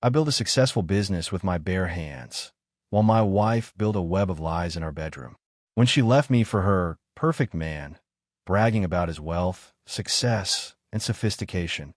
I built a successful business with my bare hands, while my wife built a web of lies in our bedroom. When she left me for her perfect man, bragging about his wealth, success, and sophistication,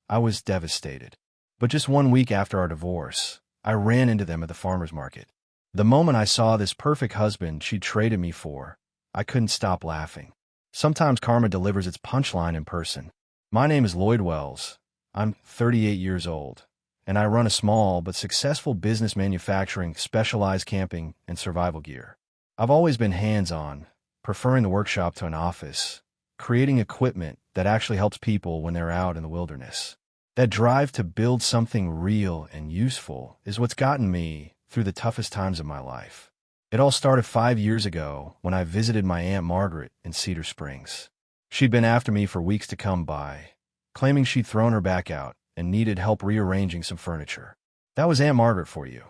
I was devastated. But just 1 week after our divorce, I ran into them at the farmer's market. The moment I saw this perfect husband she'd traded me for, I couldn't stop laughing. Sometimes karma delivers its punchline in person. My name is Lloyd Wells. I'm 38 years old, and I run a small but successful business manufacturing specialized camping and survival gear. I've always been hands-on, preferring the workshop to an office, creating equipment that actually helps people when they're out in the wilderness. That drive to build something real and useful is what's gotten me through the toughest times of my life. It all started 5 years ago when I visited my Aunt Margaret in Cedar Springs. She'd been after me for weeks to come by, claiming she'd thrown her back out and needed help rearranging some furniture. That was Aunt Margaret for you.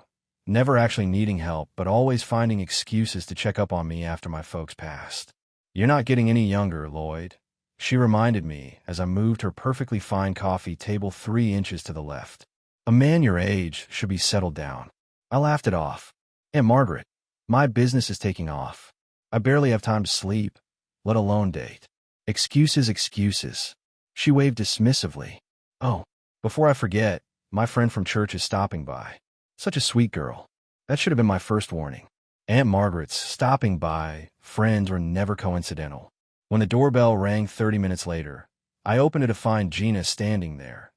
Never actually needing help, but always finding excuses to check up on me after my folks passed. "You're not getting any younger, Lloyd," she reminded me as I moved her perfectly fine coffee table 3 inches to the left. "A man your age should be settled down." I laughed it off. "Aunt Margaret, my business is taking off. I barely have time to sleep, let alone date." "Excuses, excuses." She waved dismissively. "Oh, before I forget, my friend from church is stopping by. Such a sweet girl. That should have been my first warning." Aunt Margaret's stopping by friends were never coincidental. When the doorbell rang 30 minutes later, I opened it to find Gina standing there.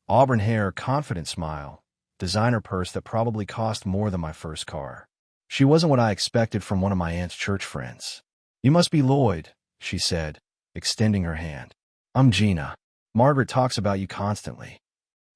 Auburn hair, confident smile, designer purse that probably cost more than my first car. She wasn't what I expected from one of my aunt's church friends. "You must be Lloyd," she said, extending her hand. "I'm Gina. Margaret talks about you constantly."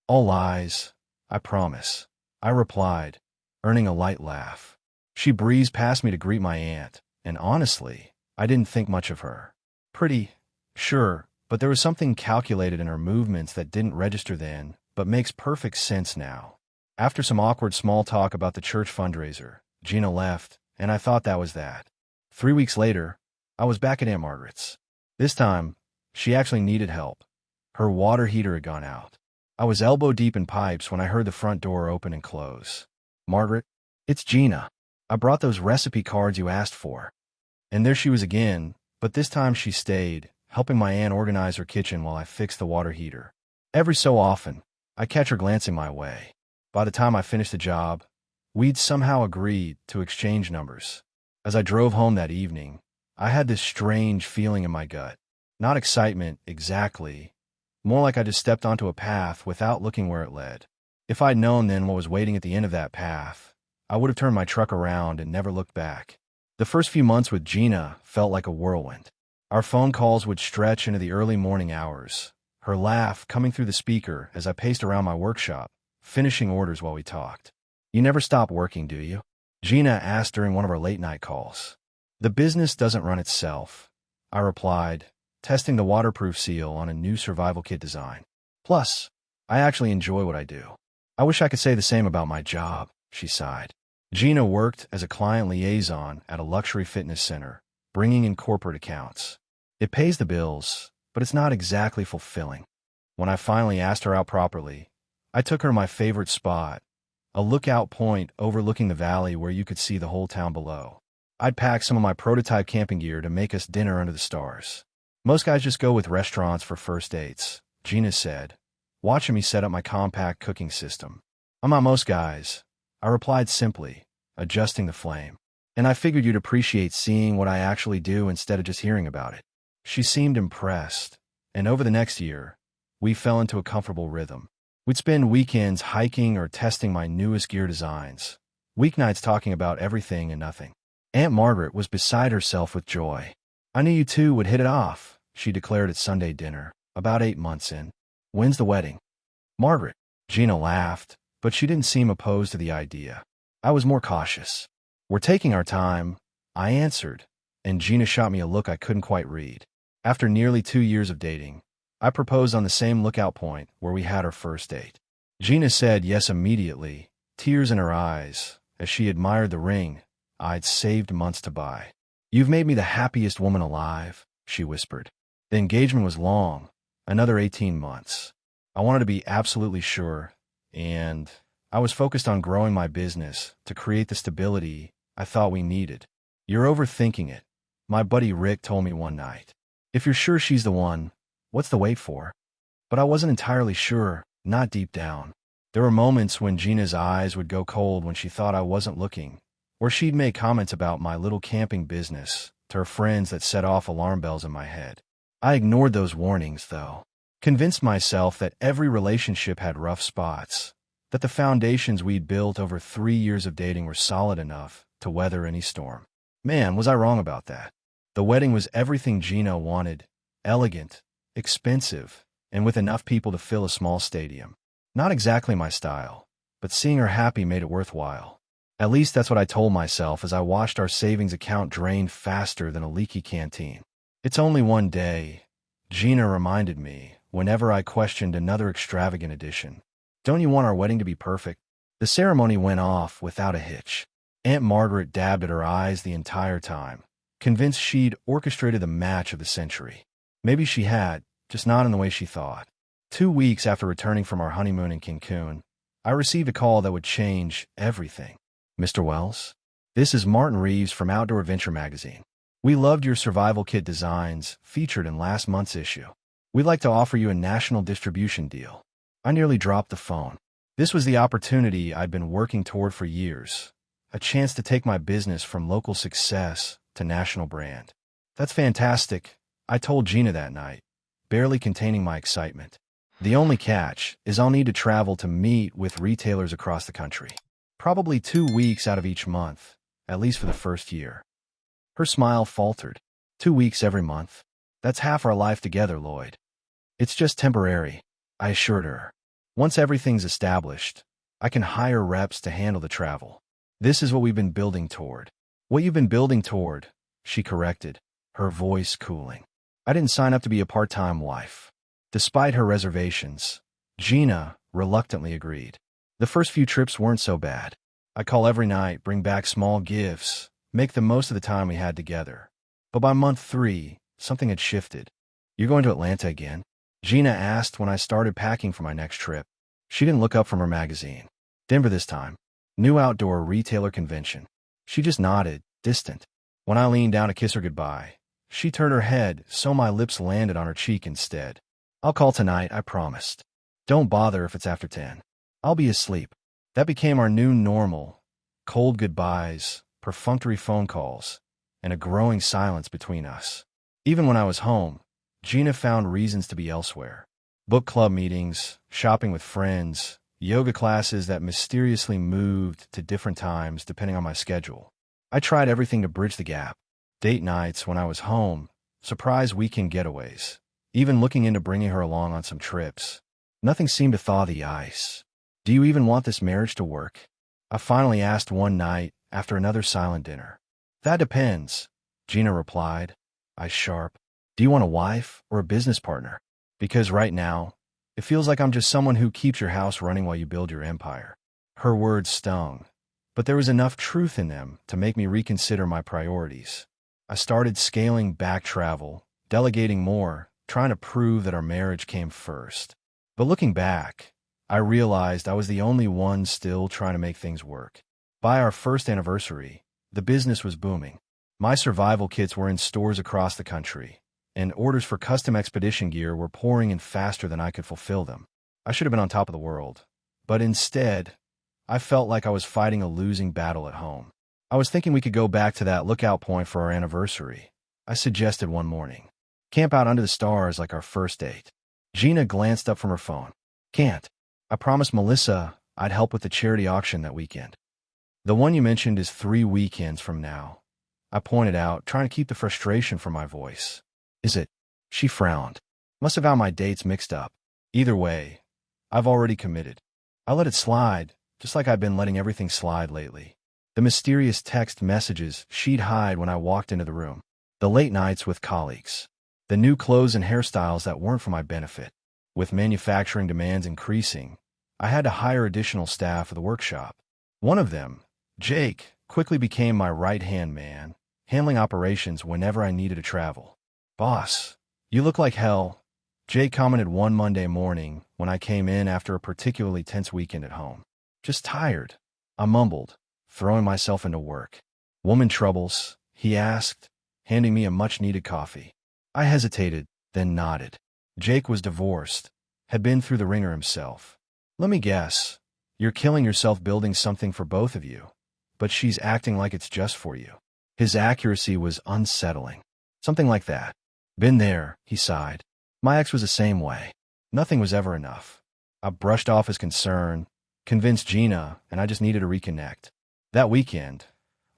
"All lies, I promise," I replied, earning a light laugh. She breezed past me to greet my aunt, and honestly, I didn't think much of her. Pretty, sure, but there was something calculated in her movements that didn't register then, but makes perfect sense now. After some awkward small talk about the church fundraiser, Gina left, and I thought that was that. 3 weeks later, I was back at Aunt Margaret's. This time, she actually needed help. Her water heater had gone out. I was elbow deep in pipes when I heard the front door open and close. "Margaret, it's Gina. I brought those recipe cards you asked for." And there she was again, but this time she stayed, helping my aunt organize her kitchen while I fixed the water heater. Every so often, I catch her glancing my way. By the time I finished the job, we'd somehow agreed to exchange numbers. As I drove home that evening, I had this strange feeling in my gut. Not excitement, exactly. More like I just stepped onto a path without looking where it led. If I'd known then what was waiting at the end of that path, I would have turned my truck around and never looked back. The first few months with Gina felt like a whirlwind. Our phone calls would stretch into the early morning hours, her laugh coming through the speaker as I paced around my workshop, finishing orders while we talked. "You never stop working, do you?" Gina asked during one of our late-night calls. "The business doesn't run itself," I replied, testing the waterproof seal on a new survival kit design. "Plus, I actually enjoy what I do." "I wish I could say the same about my job," she sighed. Gina worked as a client liaison at a luxury fitness center, bringing in corporate accounts. It pays the bills, but it's not exactly fulfilling. When I finally asked her out properly, I took her to my favorite spot, a lookout point overlooking the valley where you could see the whole town below. I'd packed some of my prototype camping gear to make us dinner under the stars. "Most guys just go with restaurants for first dates," Gina said, watching me set up my compact cooking system. "I'm not most guys," I replied simply, adjusting the flame. "And I figured you'd appreciate seeing what I actually do instead of just hearing about it." She seemed impressed, and over the next year, we fell into a comfortable rhythm. We'd spend weekends hiking or testing my newest gear designs, weeknights talking about everything and nothing. Aunt Margaret was beside herself with joy. "I knew you two would hit it off," she declared at Sunday dinner, about 8 months in. "When's the wedding?" "Margaret." Gina laughed, but she didn't seem opposed to the idea. I was more cautious. "We're taking our time," I answered, and Gina shot me a look I couldn't quite read. After nearly 2 years of dating, I proposed on the same lookout point where we had our first date. Gina said yes immediately, tears in her eyes, as she admired the ring I'd saved months to buy. "You've made me the happiest woman alive," she whispered. The engagement was long, another 18 months. I wanted to be absolutely sure, and I was focused on growing my business to create the stability I thought we needed. "You're overthinking it," my buddy Rick told me one night. "If you're sure she's the one, what's the wait for?" But I wasn't entirely sure, not deep down. There were moments when Gina's eyes would go cold when she thought I wasn't looking, or she'd make comments about my little camping business to her friends that set off alarm bells in my head. I ignored those warnings, though, convinced myself that every relationship had rough spots, that the foundations we'd built over 3 years of dating were solid enough to weather any storm. Man, was I wrong about that. The wedding was everything Gina wanted: elegant, expensive, and with enough people to fill a small stadium. Not exactly my style, but seeing her happy made it worthwhile. At least that's what I told myself as I watched our savings account drain faster than a leaky canteen. "It's only one day," Gina reminded me whenever I questioned another extravagant addition. "Don't you want our wedding to be perfect?" The ceremony went off without a hitch. Aunt Margaret dabbed at her eyes the entire time, convinced she'd orchestrated the match of the century. Maybe she had, just not in the way she thought. 2 weeks after returning from our honeymoon in Cancun, I received a call that would change everything. "Mr. Wells, this is Martin Reeves from Outdoor Adventure magazine. We loved your survival kit designs featured in last month's issue. We'd like to offer you a national distribution deal." I nearly dropped the phone. This was the opportunity I'd been working toward for years, a chance to take my business from local success to national brand. "That's fantastic," I told Gina that night, barely containing my excitement. "The only catch is I'll need to travel to meet with retailers across the country. Probably 2 weeks out of each month, at least for the first year." Her smile faltered. 2 weeks every month? That's half our life together, Lloyd. "It's just temporary," I assured her. "Once everything's established, I can hire reps to handle the travel. This is what we've been building toward." "What you've been building toward," she corrected, her voice cooling. I didn't sign up to be a part-time wife. Despite her reservations, Gina reluctantly agreed. The first few trips weren't so bad. I'd call every night, bring back small gifts, make the most of the time we had together. But by month 3, something had shifted. "You're going to Atlanta again?" Gina asked when I started packing for my next trip. She didn't look up from her magazine. "Denver this time. New outdoor retailer convention." She just nodded, distant. When I leaned down to kiss her goodbye, she turned her head so my lips landed on her cheek instead. "I'll call tonight, I promised. Don't bother if it's after 10. I'll be asleep." That became our new normal: cold goodbyes, perfunctory phone calls, and a growing silence between us. Even when I was home, Gina found reasons to be elsewhere. Book club meetings, shopping with friends, yoga classes that mysteriously moved to different times depending on my schedule. I tried everything to bridge the gap. Date nights when I was home, surprise weekend getaways, even looking into bringing her along on some trips. Nothing seemed to thaw the ice. "Do you even want this marriage to work?" I finally asked one night after another silent dinner. "That depends," Gina replied, eyes sharp. "Do you want a wife or a business partner? Because right now, it feels like I'm just someone who keeps your house running while you build your empire." Her words stung, but there was enough truth in them to make me reconsider my priorities. I started scaling back travel, delegating more, trying to prove that our marriage came first. But looking back, I realized I was the only one still trying to make things work. By our first anniversary, the business was booming. My survival kits were in stores across the country, and orders for custom expedition gear were pouring in faster than I could fulfill them. I should have been on top of the world, but instead, I felt like I was fighting a losing battle at home. I was thinking we could go back to that lookout point for our anniversary, I suggested one morning. Camp out under the stars like our first date. Gina glanced up from her phone. "Can't. I promised Melissa I'd help with the charity auction that weekend." "The one you mentioned is 3 weekends from now," I pointed out, trying to keep the frustration from my voice. "Is it?" She frowned. "Must have got my dates mixed up. Either way, I've already committed." I let it slide, just like I've been letting everything slide lately. The mysterious text messages she'd hide when I walked into the room. The late nights with colleagues. The new clothes and hairstyles that weren't for my benefit. With manufacturing demands increasing, I had to hire additional staff for the workshop. One of them, Jake, quickly became my right-hand man, handling operations whenever I needed to travel. "Boss, you look like hell," Jake commented one Monday morning when I came in after a particularly tense weekend at home. Just tired, I mumbled, throwing myself into work. Woman troubles? He asked, handing me a much-needed coffee. I hesitated, then nodded. Jake was divorced, had been through the ringer himself. Let me guess, you're killing yourself building something for both of you, but she's acting like it's just for you. His accuracy was unsettling. Something like that. Been there, he sighed. My ex was the same way. Nothing was ever enough. I brushed off his concern, convinced Gina, and I just needed to reconnect. That weekend,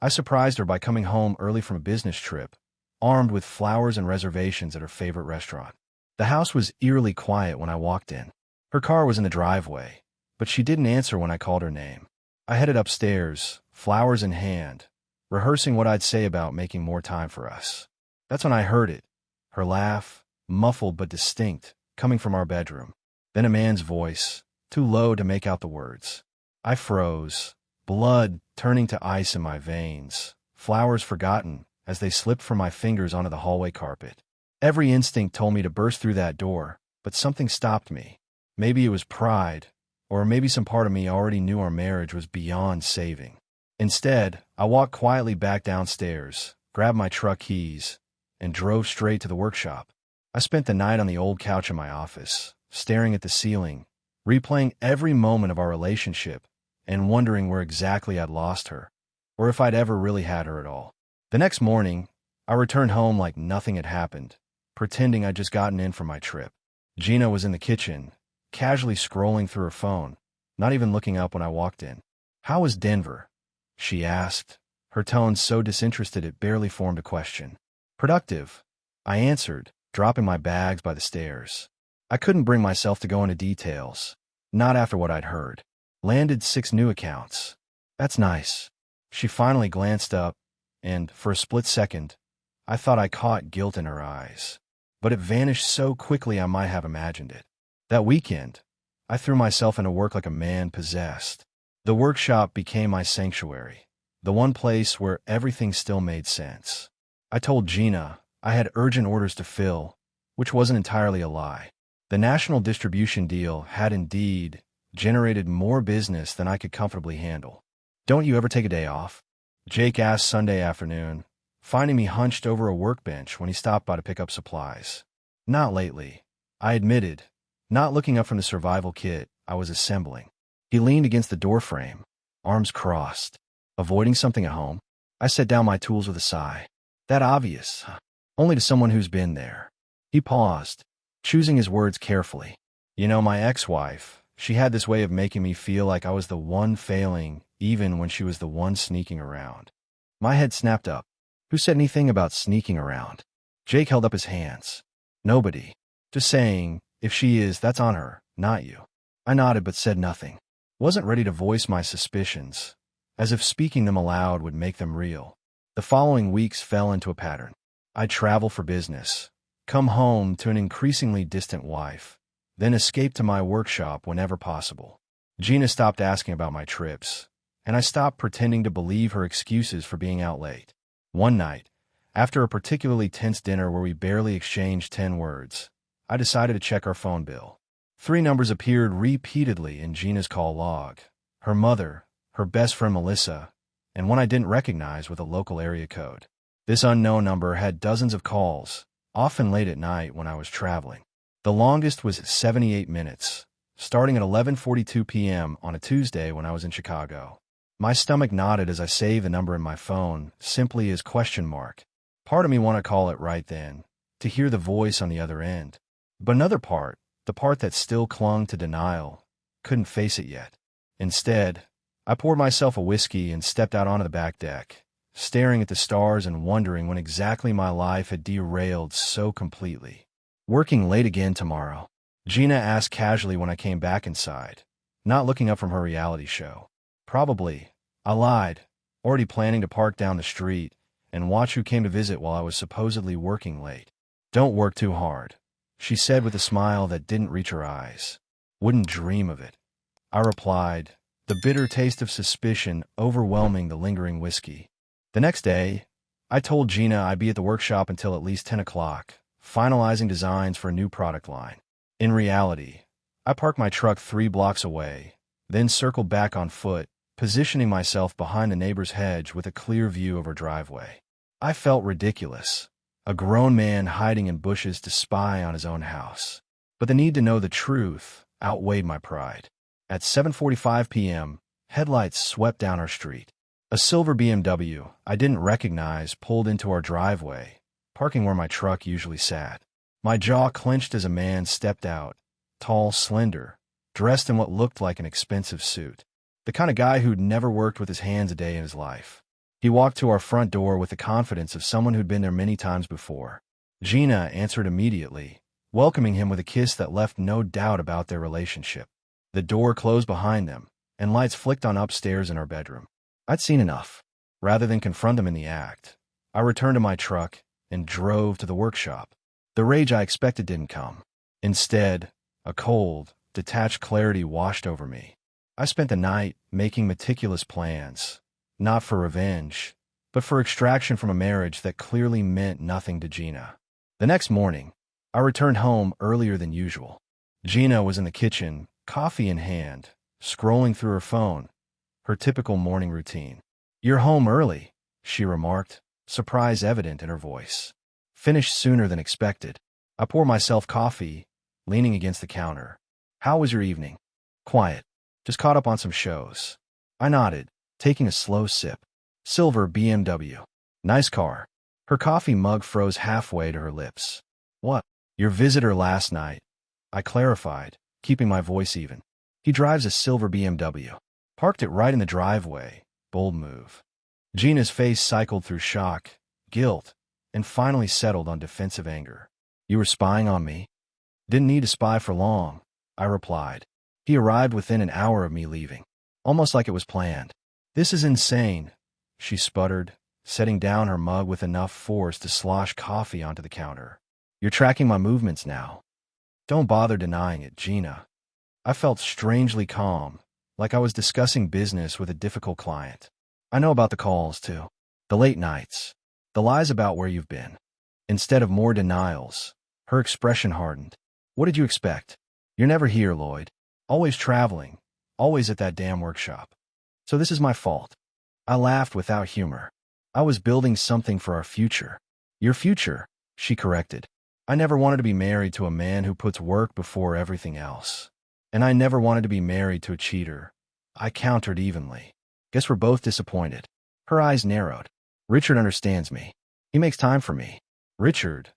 I surprised her by coming home early from a business trip, armed with flowers and reservations at her favorite restaurant. The house was eerily quiet when I walked in. Her car was in the driveway, but she didn't answer when I called her name. I headed upstairs, flowers in hand, rehearsing what I'd say about making more time for us. That's when I heard it, her laugh, muffled but distinct, coming from our bedroom. Then a man's voice, too low to make out the words. I froze, blood turning to ice in my veins, flowers forgotten as they slipped from my fingers onto the hallway carpet. Every instinct told me to burst through that door, but something stopped me. Maybe it was pride, or maybe some part of me already knew our marriage was beyond saving. Instead, I walked quietly back downstairs, grabbed my truck keys, and drove straight to the workshop. I spent the night on the old couch in my office, staring at the ceiling, replaying every moment of our relationship, and wondering where exactly I'd lost her, or if I'd ever really had her at all. The next morning, I returned home like nothing had happened, pretending I'd just gotten in from my trip. Gina was in the kitchen, casually scrolling through her phone, not even looking up when I walked in. "How was Denver?" she asked, her tone so disinterested it barely formed a question. "Productive," I answered, dropping my bags by the stairs. I couldn't bring myself to go into details, not after what I'd heard. Landed 6 new accounts. That's nice. She finally glanced up, and, for a split second, I thought I caught guilt in her eyes. But it vanished so quickly I might have imagined it. That weekend, I threw myself into work like a man possessed. The workshop became my sanctuary, the one place where everything still made sense. I told Gina I had urgent orders to fill, which wasn't entirely a lie. The national distribution deal had indeed generated more business than I could comfortably handle. "Don't you ever take a day off?" Jake asked Sunday afternoon, finding me hunched over a workbench when he stopped by to pick up supplies. "Not lately," I admitted, not looking up from the survival kit I was assembling. He leaned against the doorframe, arms crossed. "Avoiding something at home?" I set down my tools with a sigh. "That obvious? Only to someone who's been there." He paused, choosing his words carefully. "You know, my ex-wife, she had this way of making me feel like I was the one failing, even when she was the one sneaking around." My head snapped up. Who said anything about sneaking around? Jake held up his hands. "Nobody. Just saying, if she is, that's on her, not you." I nodded but said nothing. Wasn't ready to voice my suspicions, as if speaking them aloud would make them real. The following weeks fell into a pattern. I'd travel for business, come home to an increasingly distant wife, then escape to my workshop whenever possible. Gina stopped asking about my trips, and I stopped pretending to believe her excuses for being out late. One night, after a particularly tense dinner where we barely exchanged 10 words, I decided to check our phone bill. 3 numbers appeared repeatedly in Gina's call log. Her mother, her best friend Melissa, and one I didn't recognize with a local area code. This unknown number had dozens of calls, often late at night when I was traveling. The longest was 78 minutes, starting at 11:42 p.m. on a Tuesday when I was in Chicago. My stomach nodded as I saved the number in my phone, simply as question mark. Part of me wanted to call it right then, to hear the voice on the other end. But another part, the part that still clung to denial, couldn't face it yet. Instead, I poured myself a whiskey and stepped out onto the back deck, staring at the stars and wondering when exactly my life had derailed so completely. "Working late again tomorrow?" Gina asked casually when I came back inside, not looking up from her reality show. "Probably," I lied, already planning to park down the street and watch who came to visit while I was supposedly working late. "Don't work too hard," she said with a smile that didn't reach her eyes. "Wouldn't dream of it," I replied, the bitter taste of suspicion overwhelming the lingering whiskey. The next day, I told Gina I'd be at the workshop until at least 10 o'clock, finalizing designs for a new product line. In reality, I parked my truck 3 blocks away, then circled back on foot, positioning myself behind the neighbor's hedge with a clear view of her driveway. I felt ridiculous, a grown man hiding in bushes to spy on his own house. But the need to know the truth outweighed my pride. At 7:45 p.m., headlights swept down our street. A silver BMW I didn't recognize pulled into our driveway, parking where my truck usually sat. My jaw clenched as a man stepped out, tall, slender, dressed in what looked like an expensive suit. The kind of guy who'd never worked with his hands a day in his life. He walked to our front door with the confidence of someone who'd been there many times before. Gina answered immediately, welcoming him with a kiss that left no doubt about their relationship. The door closed behind them, and lights flicked on upstairs in our bedroom. I'd seen enough. Rather than confront them in the act, I returned to my truck and drove to the workshop. The rage I expected didn't come. Instead, a cold, detached clarity washed over me. I spent the night making meticulous plans, not for revenge, but for extraction from a marriage that clearly meant nothing to Gina. The next morning, I returned home earlier than usual. Gina was in the kitchen, coffee in hand, scrolling through her phone, her typical morning routine. "You're home early," she remarked, surprise evident in her voice. "Finished sooner than expected." I poured myself coffee, leaning against the counter. "How was your evening?" "Quiet. Just caught up on some shows." I nodded, taking a slow sip. "Silver BMW. Nice car." Her coffee mug froze halfway to her lips. "What?" "Your visitor last night," I clarified, keeping my voice even. "He drives a silver BMW. Parked it right in the driveway. Bold move." Gina's face cycled through shock, guilt, and finally settled on defensive anger. "You were spying on me?" "Didn't need to spy for long," I replied. "He arrived within an hour of me leaving. Almost like it was planned." "This is insane," she sputtered, setting down her mug with enough force to slosh coffee onto the counter. "You're tracking my movements now." "Don't bother denying it, Gina." I felt strangely calm, like I was discussing business with a difficult client. "I know about the calls, too. The late nights. The lies about where you've been." Instead of more denials, her expression hardened. "What did you expect? You're never here, Lloyd. Always traveling. Always at that damn workshop. So this is my fault." I laughed without humor. "I was building something for our future." "Your future," she corrected. "I never wanted to be married to a man who puts work before everything else. And I never wanted to be married to a cheater." I countered evenly. "Guess we're both disappointed." Her eyes narrowed. "Richard understands me. He makes time for me." "Richard,"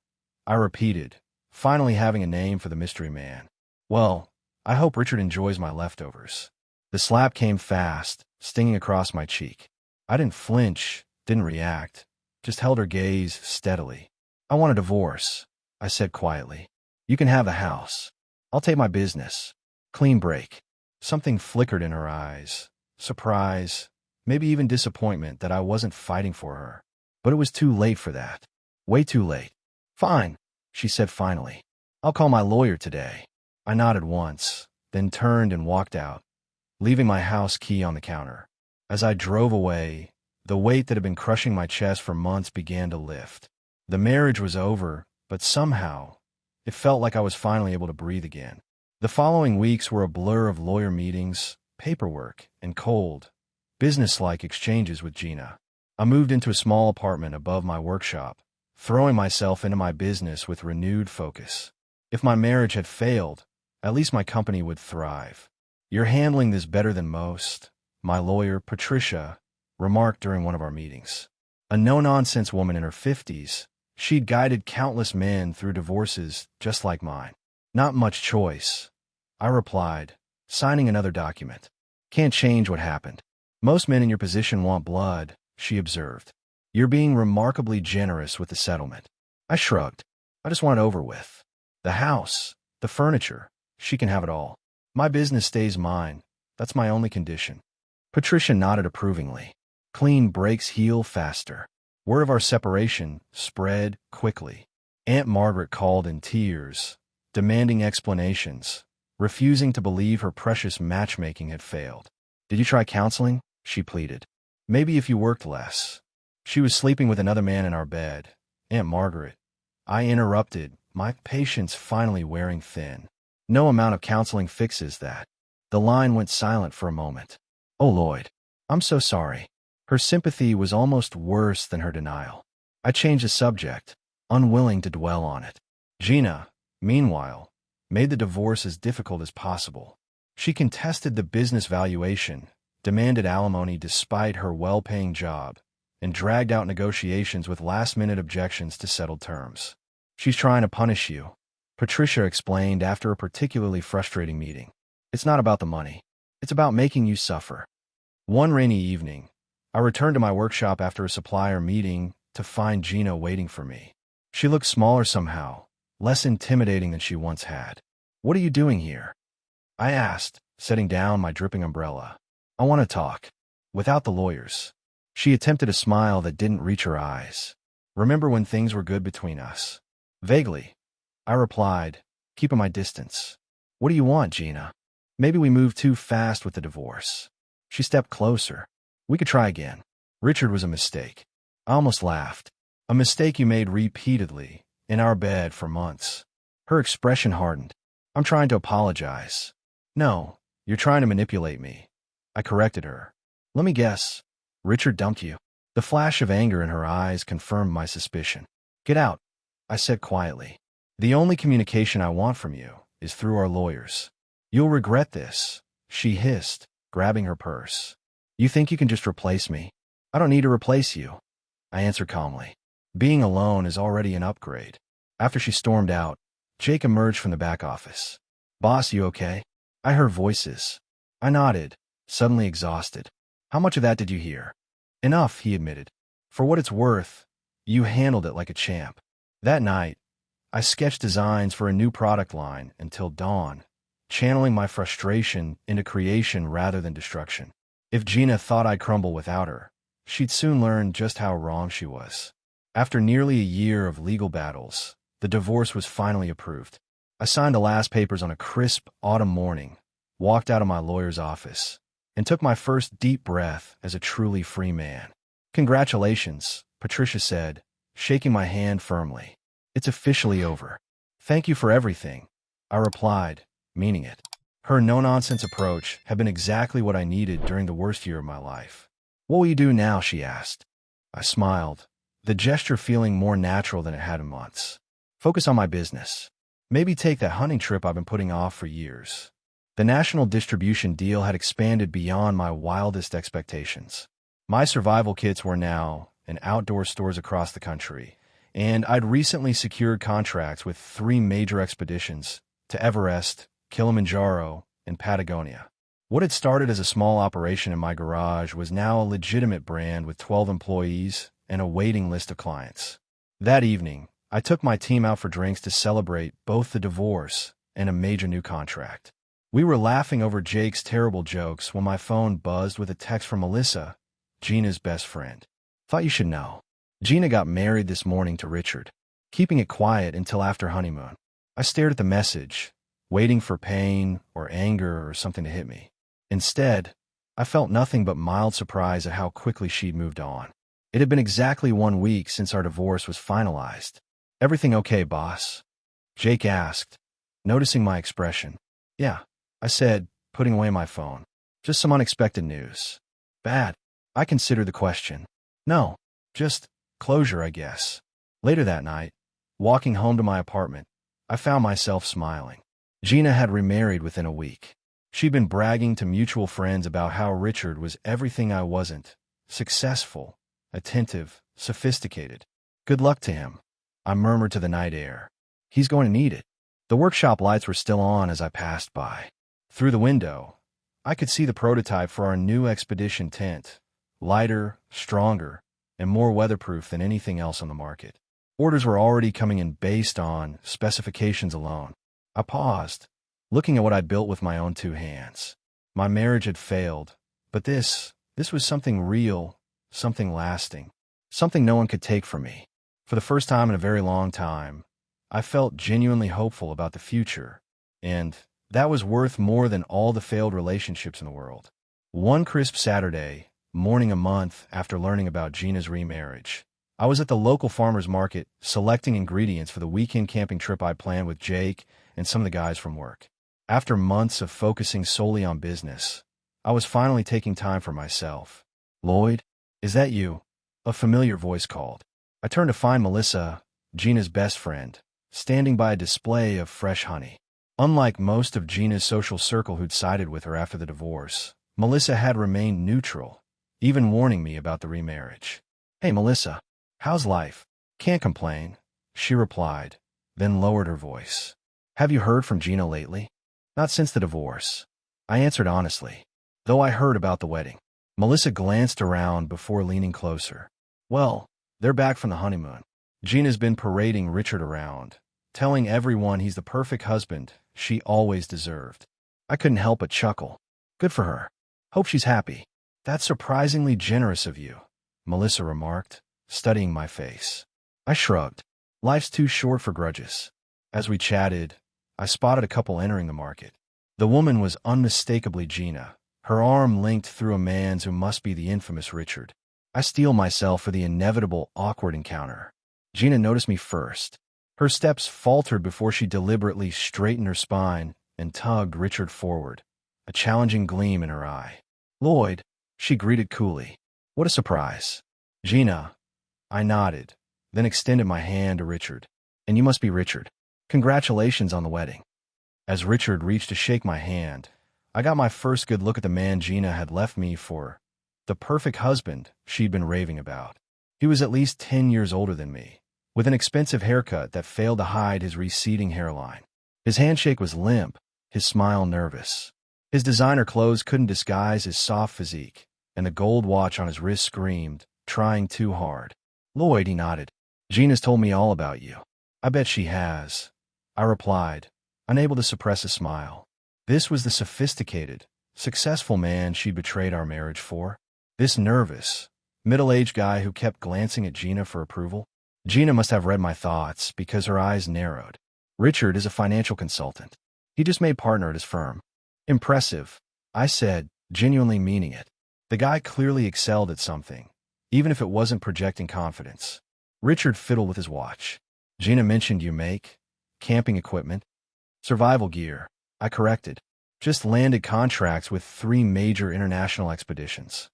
I repeated, finally having a name for the mystery man. "Well, I hope Richard enjoys my leftovers." The slap came fast, stinging across my cheek. I didn't flinch, didn't react, just held her gaze steadily. "I want a divorce," I said quietly. "You can have the house. I'll take my business. Clean break." Something flickered in her eyes. Surprise, maybe even disappointment that I wasn't fighting for her. But it was too late for that. Way too late. "Fine," she said finally. "I'll call my lawyer today." I nodded once, then turned and walked out, leaving my house key on the counter. As I drove away, the weight that had been crushing my chest for months began to lift. The marriage was over, but somehow, it felt like I was finally able to breathe again. The following weeks were a blur of lawyer meetings, paperwork, and cold, businesslike exchanges with Gina. I moved into a small apartment above my workshop, throwing myself into my business with renewed focus. If my marriage had failed, at least my company would thrive. "You're handling this better than most," my lawyer, Patricia, remarked during one of our meetings. A no-nonsense woman in her 50s, she'd guided countless men through divorces just like mine. "Not much choice," I replied, signing another document. "Can't change what happened. Most men in your position want blood," she observed. "You're being remarkably generous with the settlement." I shrugged. "I just want it over with. The house, the furniture, she can have it all. My business stays mine. That's my only condition." Patricia nodded approvingly. Clean breaks heal faster. Word of our separation spread quickly. Aunt Margaret called in tears, demanding explanations, refusing to believe her precious matchmaking had failed. "Did you try counseling?" she pleaded. "Maybe if you worked less." She was sleeping with another man in our bed. "Aunt Margaret," I interrupted, my patience finally wearing thin. "No amount of counseling fixes that." The line went silent for a moment. "Oh, Lloyd, I'm so sorry." Her sympathy was almost worse than her denial. I changed the subject, unwilling to dwell on it. Gina, meanwhile, made the divorce as difficult as possible. She contested the business valuation, demanded alimony despite her well-paying job, and dragged out negotiations with last-minute objections to settled terms. "She's trying to punish you," Patricia explained after a particularly frustrating meeting. "It's not about the money. It's about making you suffer." One rainy evening, I returned to my workshop after a supplier meeting to find Gina waiting for me. She looked smaller somehow, less intimidating than she once had. "What are you doing here?" I asked, setting down my dripping umbrella. "I want to talk. Without the lawyers." She attempted a smile that didn't reach her eyes. "Remember when things were good between us?" "Vaguely," I replied, keeping my distance. "What do you want, Gina?" "Maybe we moved too fast with the divorce." She stepped closer. "We could try again. Richard was a mistake." I almost laughed. "A mistake you made repeatedly, in our bed for months." Her expression hardened. "I'm trying to apologize." "No, you're trying to manipulate me." I corrected her. "Let me guess. Richard dumped you." The flash of anger in her eyes confirmed my suspicion. "Get out," I said quietly. "The only communication I want from you is through our lawyers." "You'll regret this," she hissed, grabbing her purse. "You think you can just replace me?" "I don't need to replace you," I answered calmly. "Being alone is already an upgrade." After she stormed out, Jake emerged from the back office. "Boss, you okay?" I heard voices. I nodded, suddenly exhausted. "How much of that did you hear?" "Enough," he admitted. "For what it's worth, you handled it like a champ." That night, I sketched designs for a new product line until dawn, channeling my frustration into creation rather than destruction. If Gina thought I'd crumble without her, she'd soon learn just how wrong she was. After nearly a year of legal battles, the divorce was finally approved. I signed the last papers on a crisp autumn morning, walked out of my lawyer's office, and took my first deep breath as a truly free man. "Congratulations," Patricia said, shaking my hand firmly. "It's officially over." "Thank you for everything," I replied, meaning it. Her no-nonsense approach had been exactly what I needed during the worst year of my life. "What will you do now?" she asked. I smiled, the gesture feeling more natural than it had in months. "Focus on my business. Maybe take that hunting trip I've been putting off for years." The national distribution deal had expanded beyond my wildest expectations. My survival kits were now in outdoor stores across the country, and I'd recently secured contracts with 3 major expeditions to Everest, Kilimanjaro, and Patagonia. What had started as a small operation in my garage was now a legitimate brand with 12 employees and a waiting list of clients. That evening, I took my team out for drinks to celebrate both the divorce and a major new contract. We were laughing over Jake's terrible jokes when my phone buzzed with a text from Melissa, Gina's best friend. "Thought you should know. Gina got married this morning to Richard. Keeping it quiet until after honeymoon." I stared at the message, waiting for pain or anger or something to hit me. Instead, I felt nothing but mild surprise at how quickly she'd moved on. It had been exactly 1 week since our divorce was finalized. "Everything okay, boss?" Jake asked, noticing my expression. "Yeah," I said, putting away my phone. "Just some unexpected news." "Bad?" I considered the question. "No, just closure, I guess." Later that night, walking home to my apartment, I found myself smiling. Gina had remarried within a week. She'd been bragging to mutual friends about how Richard was everything I wasn't: successful, attentive, sophisticated. "Good luck to him," I murmured to the night air. "He's going to need it." The workshop lights were still on as I passed by. Through the window, I could see the prototype for our new expedition tent, lighter, stronger, and more weatherproof than anything else on the market. Orders were already coming in based on specifications alone. I paused, looking at what I'd built with my own 2 hands. My marriage had failed, but this was something real, something lasting, something no one could take from me. For the first time in a very long time, I felt genuinely hopeful about the future, and that was worth more than all the failed relationships in the world. One crisp Saturday, morning a month after learning about Gina's remarriage, I was at the local farmer's market selecting ingredients for the weekend camping trip I'd planned with Jake and some of the guys from work. After months of focusing solely on business, I was finally taking time for myself. "Lloyd, is that you?" A familiar voice called. I turned to find Melissa, Gina's best friend, standing by a display of fresh honey. Unlike most of Gina's social circle who'd sided with her after the divorce, Melissa had remained neutral, even warning me about the remarriage. "Hey, Melissa, how's life?" "Can't complain," she replied, then lowered her voice. "Have you heard from Gina lately?" "Not since the divorce," I answered honestly, though I heard about the wedding. Melissa glanced around before leaning closer. "Well, they're back from the honeymoon. Gina's been parading Richard around, telling everyone he's the perfect husband she always deserved." I couldn't help but chuckle. "Good for her. Hope she's happy." "That's surprisingly generous of you," Melissa remarked, studying my face. I shrugged. Life's too short for grudges. As we chatted, I spotted a couple entering the market. The woman was unmistakably Gina, her arm linked through a man's who must be the infamous Richard. I steel myself for the inevitable awkward encounter. Gina noticed me first. Her steps faltered before she deliberately straightened her spine and tugged Richard forward, a challenging gleam in her eye. "Lloyd," she greeted coolly. "What a surprise." "Gina," I nodded, then extended my hand to Richard. "And you must be Richard. Congratulations on the wedding." As Richard reached to shake my hand, I got my first good look at the man Gina had left me for, the perfect husband she'd been raving about. He was at least 10 years older than me, with an expensive haircut that failed to hide his receding hairline. His handshake was limp, his smile nervous. His designer clothes couldn't disguise his soft physique, and the gold watch on his wrist screamed, "Trying too hard." "Lloyd," he nodded. "Gina's told me all about you." "I bet she has," I replied, unable to suppress a smile. This was the sophisticated, successful man she'd betrayed our marriage for. This nervous, middle-aged guy who kept glancing at Gina for approval. Gina must have read my thoughts because her eyes narrowed. "Richard is a financial consultant. He just made partner at his firm." "Impressive," I said, genuinely meaning it. The guy clearly excelled at something, even if it wasn't projecting confidence. Richard fiddled with his watch. "Gina mentioned you make camping equipment." "Survival gear," I corrected. "Just landed contracts with 3 major international expeditions."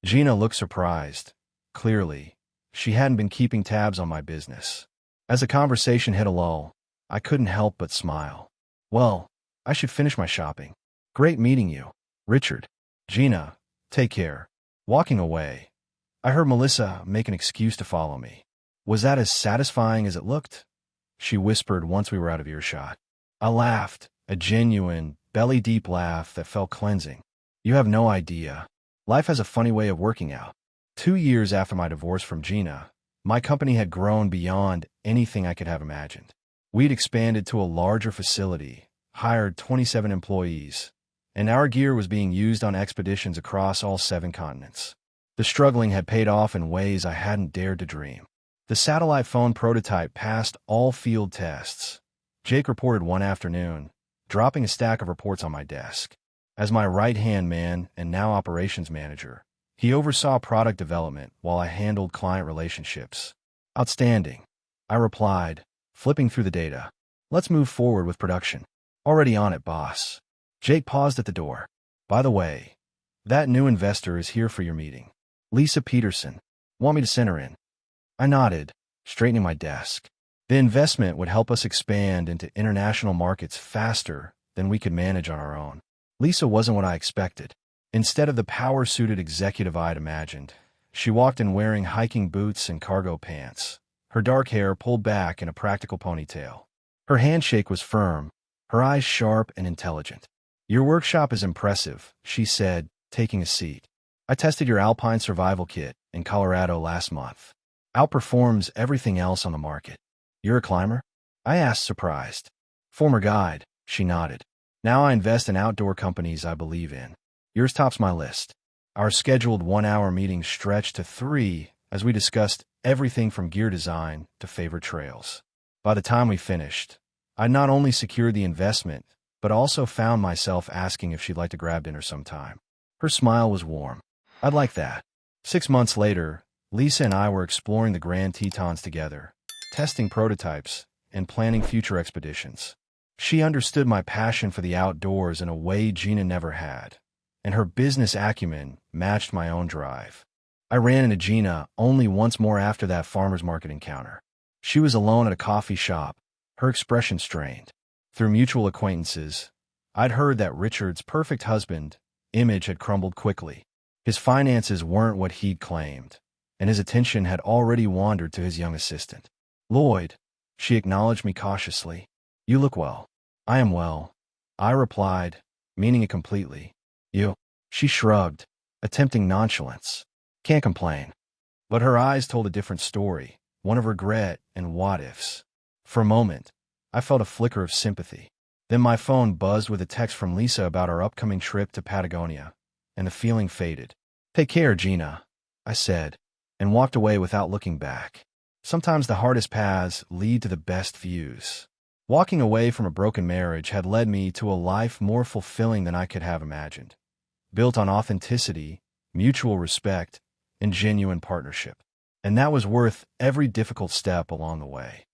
Gina looked surprised. Clearly, she hadn't been keeping tabs on my business. As the conversation hit a lull, I couldn't help but smile. "Well, I should finish my shopping. Great meeting you, Richard." "Gina, take care." Walking away, I heard Melissa make an excuse to follow me. "Was that as satisfying as it looked?" she whispered once we were out of earshot. I laughed, a genuine, belly-deep laugh that felt cleansing. "You have no idea. Life has a funny way of working out." 2 years after my divorce from Gina, my company had grown beyond anything I could have imagined. We'd expanded to a larger facility, hired 27 employees, and our gear was being used on expeditions across all 7 continents. The struggling had paid off in ways I hadn't dared to dream. The satellite phone prototype passed all field tests, Jake reported one afternoon, dropping a stack of reports on my desk. As my right-hand man and now operations manager, he oversaw product development while I handled client relationships. "Outstanding," I replied, flipping through the data. "Let's move forward with production." "Already on it, boss." Jake paused at the door. "By the way, that new investor is here for your meeting. Lisa Peterson. Want me to send her in?" I nodded, straightening my desk. The investment would help us expand into international markets faster than we could manage on our own. Lisa wasn't what I expected. Instead of the power-suited executive I'd imagined, she walked in wearing hiking boots and cargo pants, her dark hair pulled back in a practical ponytail. Her handshake was firm, her eyes sharp and intelligent. "Your workshop is impressive," she said, taking a seat. "I tested your Alpine survival kit in Colorado last month. Outperforms everything else on the market." "You're a climber?" I asked, surprised. "Former guide," she nodded. "Now I invest in outdoor companies I believe in. Yours tops my list." Our scheduled 1-hour meeting stretched to 3 as we discussed everything from gear design to favorite trails. By the time we finished, I'd not only secured the investment, but also found myself asking if she'd like to grab dinner sometime. Her smile was warm. "I'd like that." 6 months later, Lisa and I were exploring the Grand Tetons together, testing prototypes and planning future expeditions. She understood my passion for the outdoors in a way Gina never had, and her business acumen matched my own drive. I ran into Gina only once more after that farmer's market encounter. She was alone at a coffee shop, her expression strained. Through mutual acquaintances, I'd heard that Richard's perfect husband image had crumbled quickly. His finances weren't what he'd claimed, and his attention had already wandered to his young assistant. "Lloyd," she acknowledged me cautiously. "You look well." "I am well," I replied, meaning it completely. "You?" She shrugged, attempting nonchalance. "Can't complain." But her eyes told a different story, one of regret and what-ifs. For a moment, I felt a flicker of sympathy. Then my phone buzzed with a text from Lisa about our upcoming trip to Patagonia, and the feeling faded. "Take care, Gina," I said, and walked away without looking back. Sometimes the hardest paths lead to the best views. Walking away from a broken marriage had led me to a life more fulfilling than I could have imagined, built on authenticity, mutual respect, and genuine partnership. And that was worth every difficult step along the way.